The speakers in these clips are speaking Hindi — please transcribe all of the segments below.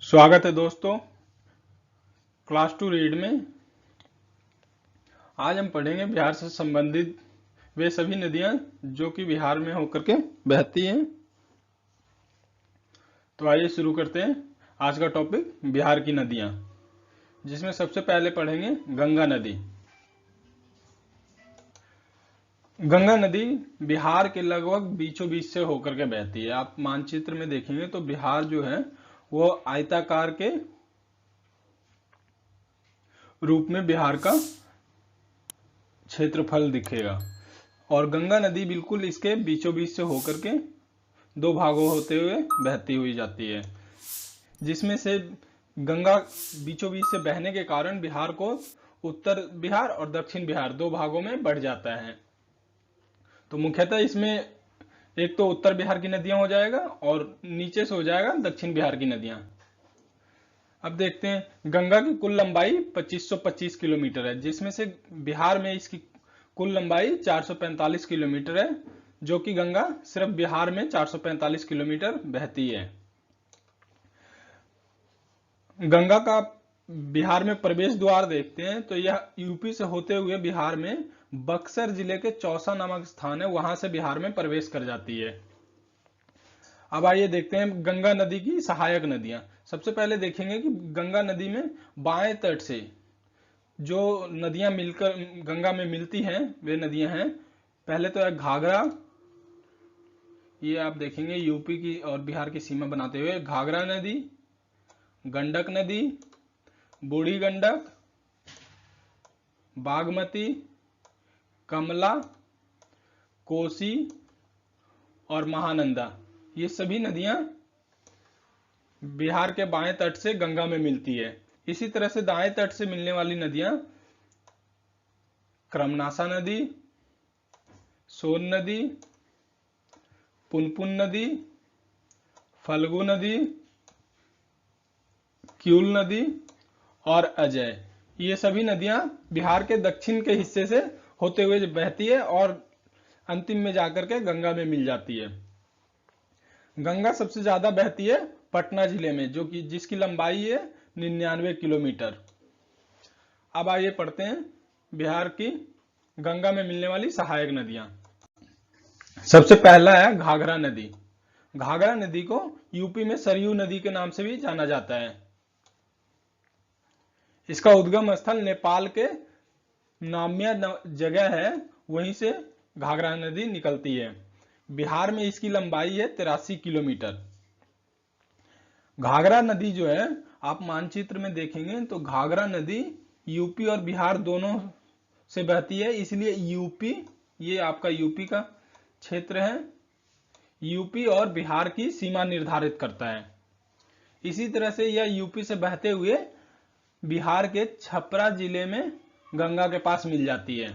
स्वागत है दोस्तों क्लास 2 रीड में। आज हम पढ़ेंगे बिहार से संबंधित वे सभी नदियां जो कि बिहार में होकर के बहती हैं। तो आइए शुरू करते हैं आज का टॉपिक बिहार की नदियां, जिसमें सबसे पहले पढ़ेंगे गंगा नदी। गंगा नदी बिहार के लगभग बीचों बीच से होकर के बहती है। आप मानचित्र में देखेंगे तो बिहार जो है वो आयताकार के रूप में बिहार का क्षेत्रफल दिखेगा और गंगा नदी बिल्कुल इसके बीचों बीच से होकर के दो भागों होते हुए बहती हुई जाती है, जिसमें से गंगा बीचों बीच से बहने के कारण बिहार को उत्तर बिहार और दक्षिण बिहार दो भागों में बढ़ जाता है। तो मुख्यतः इसमें एक तो उत्तर बिहार की नदियां हो जाएगा और नीचे से हो जाएगा दक्षिण बिहार की नदियां। अब देखते हैं गंगा की कुल लंबाई 2525 किलोमीटर है, जिसमें से बिहार में इसकी कुल लंबाई 445 किलोमीटर है, जो कि गंगा सिर्फ बिहार में 445 किलोमीटर बहती है। गंगा का बिहार में प्रवेश द्वार देखते हैं तो यह यूपी से होते हुए बिहार में बक्सर जिले के चौसा नामक स्थान है, वहां से बिहार में प्रवेश कर जाती है। अब आइए देखते हैं गंगा नदी की सहायक नदियां। सबसे पहले देखेंगे कि गंगा नदी में बाएं तट से जो नदियां मिलकर गंगा में मिलती हैं वे नदियां हैं। पहले तो है घाघरा, ये आप देखेंगे यूपी की और बिहार की सीमा बनाते हुए घाघरा नदी, गंडक नदी, बूढ़ी गंडक, बागमती, कमला, कोसी और महानंदा, ये सभी नदियां बिहार के बाएं तट से गंगा में मिलती है। इसी तरह से दाएं तट से मिलने वाली नदियां क्रमनासा नदी, सोन नदी, पुनपुन नदी, फल्गु नदी, क्यूल नदी और अजय, ये सभी नदियां बिहार के दक्षिण के हिस्से से होते हुए बहती है और अंतिम में जाकर के गंगा में मिल जाती है। गंगा सबसे ज्यादा बहती है पटना जिले में, जो कि जिसकी लंबाई है 99 किलोमीटर। अब आइए पढ़ते हैं बिहार की गंगा में मिलने वाली सहायक नदियां। सबसे पहला है घाघरा नदी। घाघरा नदी को यूपी में सरयू नदी के नाम से भी जाना जाता है। इसका उद्गम स्थल नेपाल के नाम्या जगह है, वहीं से घाघरा नदी निकलती है। बिहार में इसकी लंबाई है 83 किलोमीटर। घाघरा नदी जो है आप मानचित्र में देखेंगे तो घाघरा नदी यूपी और बिहार दोनों से बहती है, इसलिए यूपी, ये आपका यूपी का क्षेत्र है, यूपी और बिहार की सीमा निर्धारित करता है। इसी तरह से यह यूपी से बहते हुए बिहार के छपरा जिले में गंगा के पास मिल जाती है।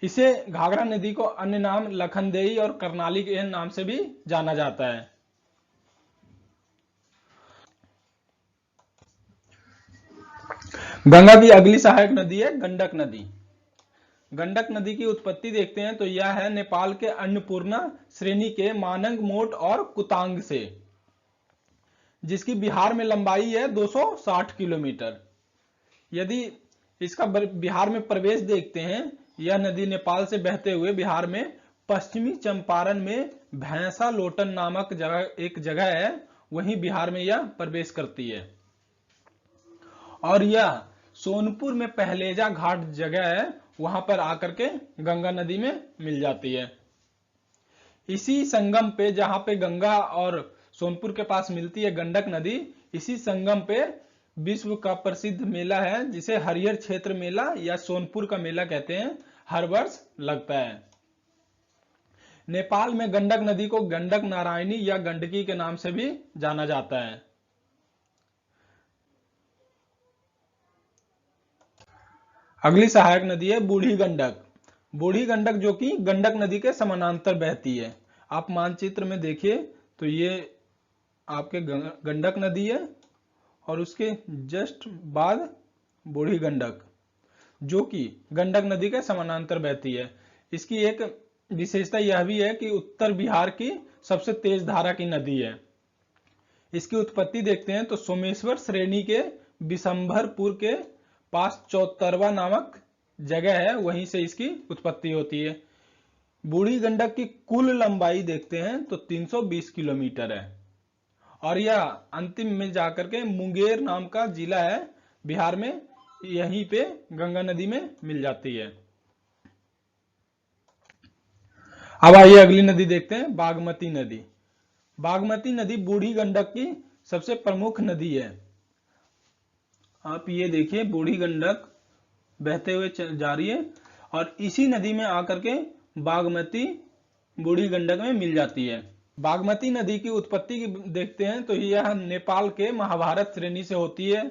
इसे घाघरा नदी को अन्य नाम लखनदेई और करनाली के नाम से भी जाना जाता है। गंगा की अगली सहायक नदी है गंडक नदी। गंडक नदी की उत्पत्ति देखते हैं तो यह है नेपाल के अन्नपूर्णा श्रेणी के मानंग, मोट और कुतांग से, जिसकी बिहार में लंबाई है 260 किलोमीटर। यदि इसका बिहार में प्रवेश देखते हैं, यह नदी नेपाल से बहते हुए बिहार में पश्चिमी चंपारण में भैंसा लोटन नामक एक जगह है, वहीं बिहार में यह प्रवेश करती है और यह सोनपुर में पहलेजा घाट जगह है, वहां पर आकर के गंगा नदी में मिल जाती है। इसी संगम पे, जहां पे गंगा और सोनपुर के पास मिलती है गंडक नदी, इसी संगम पे विश्व का प्रसिद्ध मेला है जिसे हरिहर क्षेत्र मेला या सोनपुर का मेला कहते हैं, हर वर्ष लगता है। नेपाल में गंडक नदी को गंडक नारायणी या गंडकी के नाम से भी जाना जाता है। अगली सहायक नदी है बूढ़ी गंडक। बूढ़ी गंडक जो कि गंडक नदी के समानांतर बहती है। आप मानचित्र में देखिए तो ये आपके गंडक नदी है और उसके जस्ट बाद बूढ़ी गंडक, जो कि गंडक नदी के समानांतर बहती है। इसकी एक विशेषता यह भी है कि उत्तर बिहार की सबसे तेज धारा की नदी है। इसकी उत्पत्ति देखते हैं तो सोमेश्वर श्रेणी के बिशंभरपुर के पास चौतरवा नामक जगह है, वहीं से इसकी उत्पत्ति होती है। बूढ़ी गंडक की कुल लंबाई देखते हैं तो 320 किलोमीटर है और यह अंतिम में जाकर के मुंगेर नाम का जिला है बिहार में, यहीं पे गंगा नदी में मिल जाती है। अब आइए अगली नदी देखते हैं, बागमती नदी। बागमती नदी बूढ़ी गंडक की सबसे प्रमुख नदी है। आप ये देखिए, बूढ़ी गंडक बहते हुए जा रही है और इसी नदी में आकर के बागमती बूढ़ी गंडक में मिल जाती है। बागमती नदी की उत्पत्ति देखते हैं तो यह नेपाल के महाभारत श्रेणी से होती है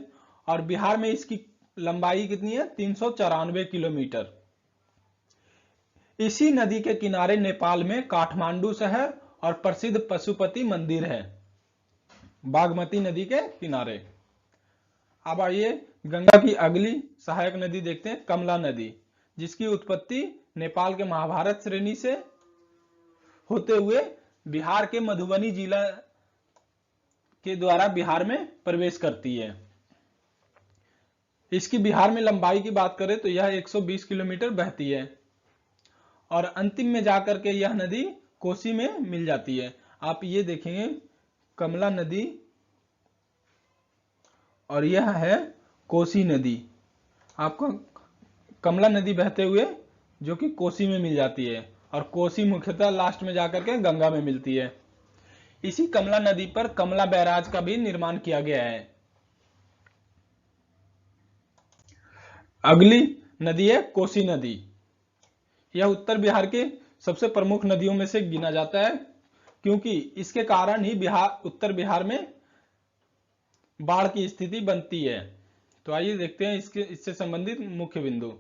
और बिहार में इसकी लंबाई कितनी है, 394 किलोमीटर। इसी नदी के किनारे नेपाल में काठमांडू शहर और प्रसिद्ध पशुपति मंदिर है, बागमती नदी के किनारे। अब आइए गंगा की अगली सहायक नदी देखते हैं, कमला नदी, जिसकी उत्पत्ति नेपाल के महाभारत श्रेणी से होते हुए बिहार के मधुबनी जिला के द्वारा बिहार में प्रवेश करती है। इसकी बिहार में लंबाई की बात करें तो यह 120 किलोमीटर बहती है और अंतिम में जाकर के यह नदी कोसी में मिल जाती है। आप ये देखेंगे कमला नदी और यह है कोसी नदी। आपको कमला नदी बहते हुए जो कि कोसी में मिल जाती है और कोसी मुख्यतः लास्ट में जाकर के गंगा में मिलती है। इसी कमला नदी पर कमला बैराज का भी निर्माण किया गया है। अगली नदी है कोसी नदी। यह उत्तर बिहार के सबसे प्रमुख नदियों में से गिना जाता है क्योंकि इसके कारण ही उत्तर बिहार में बाढ़ की स्थिति बनती है। तो आइए देखते हैं इससे संबंधित मुख्य बिंदु।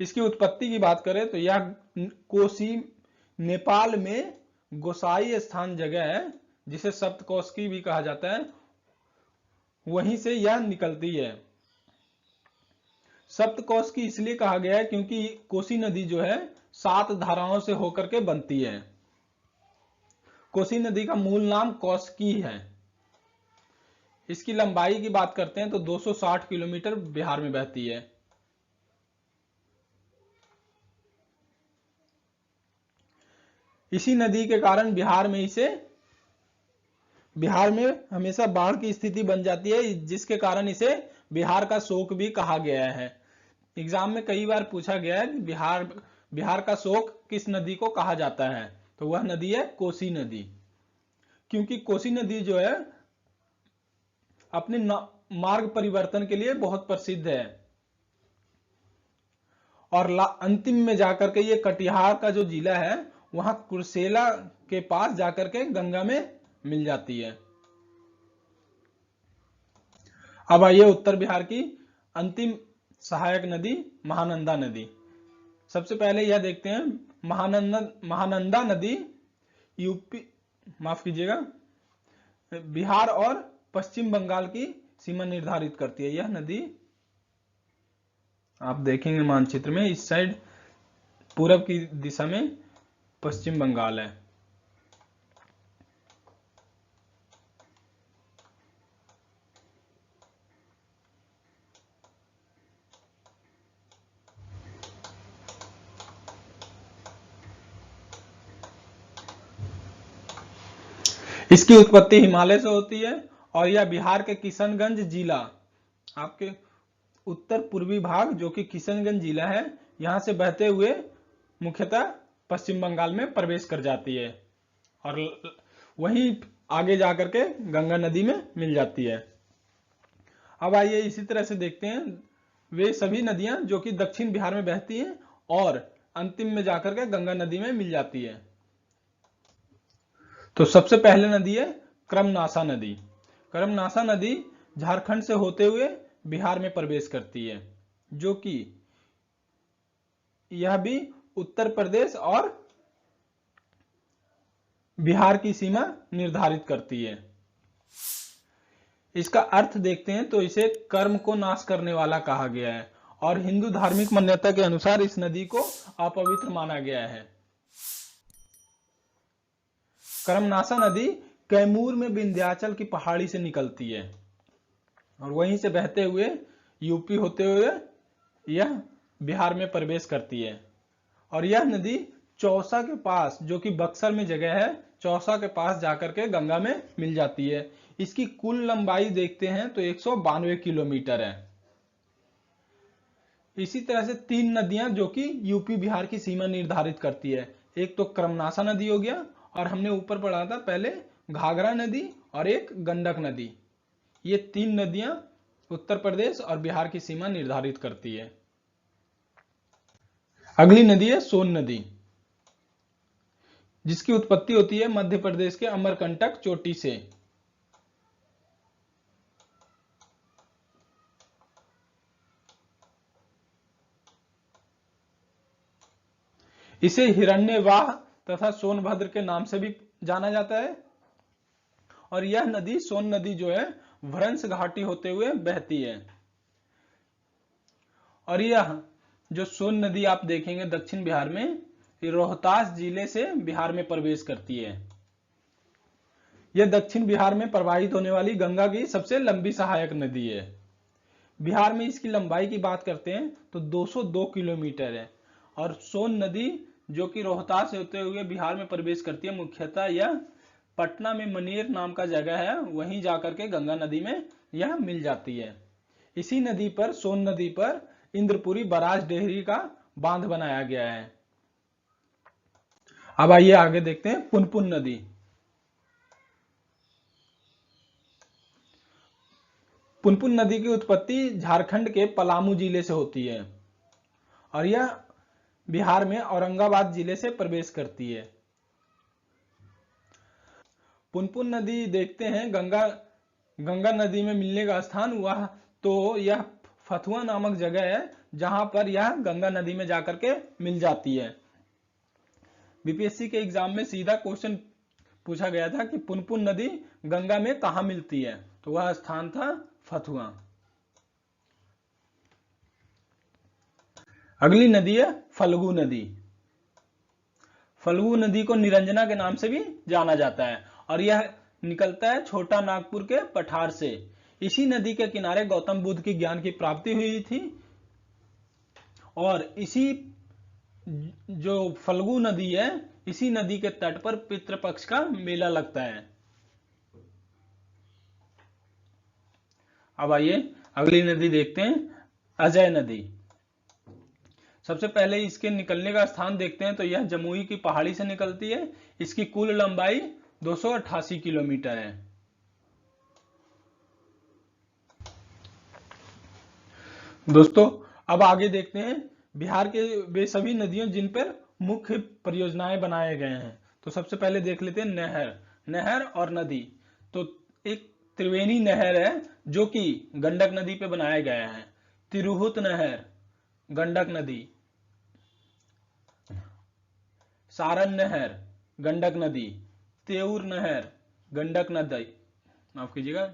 इसकी उत्पत्ति की बात करें तो यह कोसी नेपाल में गोसाई स्थान जगह है जिसे सप्तकोशी भी कहा जाता है, वहीं से यह निकलती है। सप्तकोशी इसलिए कहा गया है क्योंकि कोसी नदी जो है 7 धाराओं से होकर के बनती है। कोसी नदी का मूल नाम कौशिकी है। इसकी लंबाई की बात करते हैं तो 260 किलोमीटर बिहार में बहती है। इसी नदी के कारण बिहार में हमेशा बाढ़ की स्थिति बन जाती है, जिसके कारण इसे बिहार का शोक भी कहा गया है। एग्जाम में कई बार पूछा गया है कि बिहार का शोक किस नदी को कहा जाता है, तो वह नदी है कोसी नदी। क्योंकि कोसी नदी जो है अपने मार्ग परिवर्तन के लिए बहुत प्रसिद्ध है और अंतिम में जाकर के ये कटिहार का जो जिला है वहां कुर्सेला के पास जाकर के गंगा में मिल जाती है। अब आइए उत्तर बिहार की अंतिम सहायक नदी महानंदा नदी। सबसे पहले यह देखते हैं महानंदा नदी यूपी, माफ कीजिएगा, बिहार और पश्चिम बंगाल की सीमा निर्धारित करती है। यह नदी आप देखेंगे मानचित्र में, इस साइड पूरब की दिशा में पश्चिम बंगाल है। इसकी उत्पत्ति हिमालय से होती है और यह बिहार के किशनगंज जिला, आपके उत्तर पूर्वी भाग जो कि किशनगंज जिला है, यहां से बहते हुए मुख्यतः पश्चिम बंगाल में प्रवेश कर जाती है और वहीं आगे जाकर के गंगा नदी में मिल जाती है। अब आइए इसी तरह से देखते हैं वे सभी नदियां जो कि दक्षिण बिहार में बहती हैं और अंतिम में जाकर के गंगा नदी में मिल जाती है। तो सबसे पहले नदी है क्रमनासा नदी। क्रमनासा नदी झारखंड से होते हुए बिहार में प्रवेश करती है, जो कि यह भी उत्तर प्रदेश और बिहार की सीमा निर्धारित करती है। इसका अर्थ देखते हैं तो इसे कर्म को नाश करने वाला कहा गया है और हिंदू धार्मिक मान्यता के अनुसार इस नदी को अपवित्र माना गया है। कर्मनासा नदी कैमूर में विंध्याचल की पहाड़ी से निकलती है और वहीं से बहते हुए यूपी होते हुए यह बिहार में प्रवेश करती है। और यह नदी चौसा के पास, जो कि बक्सर में जगह है, चौसा के पास जाकर के गंगा में मिल जाती है। इसकी कुल लंबाई देखते हैं तो 192 किलोमीटर है। इसी तरह से 3 नदियां जो कि यूपी बिहार की सीमा निर्धारित करती है, एक तो कर्मनाशा नदी हो गया, और हमने ऊपर पढ़ा था पहले घाघरा नदी, और एक गंडक नदी। ये 3 नदियां उत्तर प्रदेश और बिहार की सीमा निर्धारित करती है। अगली नदी है सोन नदी, जिसकी उत्पत्ति होती है मध्य प्रदेश के अमरकंटक चोटी से। इसे हिरण्यवाह तथा सोनभद्र के नाम से भी जाना जाता है। और यह नदी, सोन नदी जो है, भ्रंश घाटी होते हुए बहती है। और यह जो सोन नदी आप देखेंगे दक्षिण बिहार में, रोहतास जिले से बिहार में प्रवेश करती है। यह दक्षिण बिहार में प्रवाहित होने वाली गंगा की सबसे लंबी सहायक नदी है। बिहार में इसकी लंबाई की बात करते हैं तो 202 किलोमीटर है। और सोन नदी जो कि रोहतास से होते हुए बिहार में प्रवेश करती है, मुख्यतः यह पटना में मनेर नाम का जगह है, वहीं जाकर के गंगा नदी में यह मिल जाती है। इसी नदी पर, सोन नदी पर, इंद्रपुरी बराज डेहरी का बांध बनाया गया है। अब आइए आगे देखते हैं पुनपुन नदी। पुनपुन नदी की उत्पत्ति झारखंड के पलामू जिले से होती है और यह बिहार में औरंगाबाद जिले से प्रवेश करती है। पुनपुन नदी देखते हैं गंगा नदी में मिलने का स्थान वह तो यह फथुआ नामक जगह है, जहां पर यह गंगा नदी में जाकर के मिल जाती है। बीपीएससी के एग्जाम में सीधा क्वेश्चन पूछा गया था कि पुनपुन नदी गंगा में कहां मिलती है, तो वह स्थान था फथुआ। अगली नदी है फल्गु नदी। फल्गु नदी को निरंजना के नाम से भी जाना जाता है और यह निकलता है छोटा नागपुर के पठार से। इसी नदी के किनारे गौतम बुद्ध की ज्ञान की प्राप्ति हुई थी और इसी जो फल्गु नदी है, इसी नदी के तट पर पितृपक्ष का मेला लगता है। अब आइए अगली नदी देखते हैं, अजय नदी। सबसे पहले इसके निकलने का स्थान देखते हैं तो यह जमुई की पहाड़ी से निकलती है। इसकी कुल लंबाई 288 किलोमीटर है। दोस्तों अब आगे देखते हैं बिहार के वे सभी नदियों जिन पर मुख्य परियोजनाएं बनाए गए हैं। तो सबसे पहले देख लेते हैं नहर और नदी। तो एक त्रिवेणी नहर है जो कि गंडक नदी पे बनाया गया है। तिरहुत नहर गंडक नदी, सारण नहर गंडक नदी, तेउर नहर गंडक नदी, माफ कीजिएगा,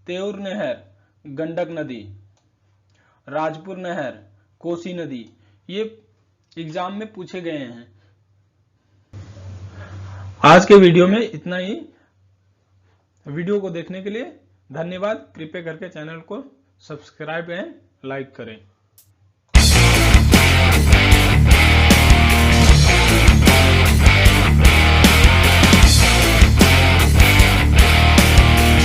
तेउर नहर गंडक नदी, राजपुर नहर कोसी नदी, ये एग्जाम में पूछे गए हैं। आज के वीडियो में इतना ही। वीडियो को देखने के लिए धन्यवाद। कृपया करके चैनल को सब्सक्राइब एंड लाइक करें।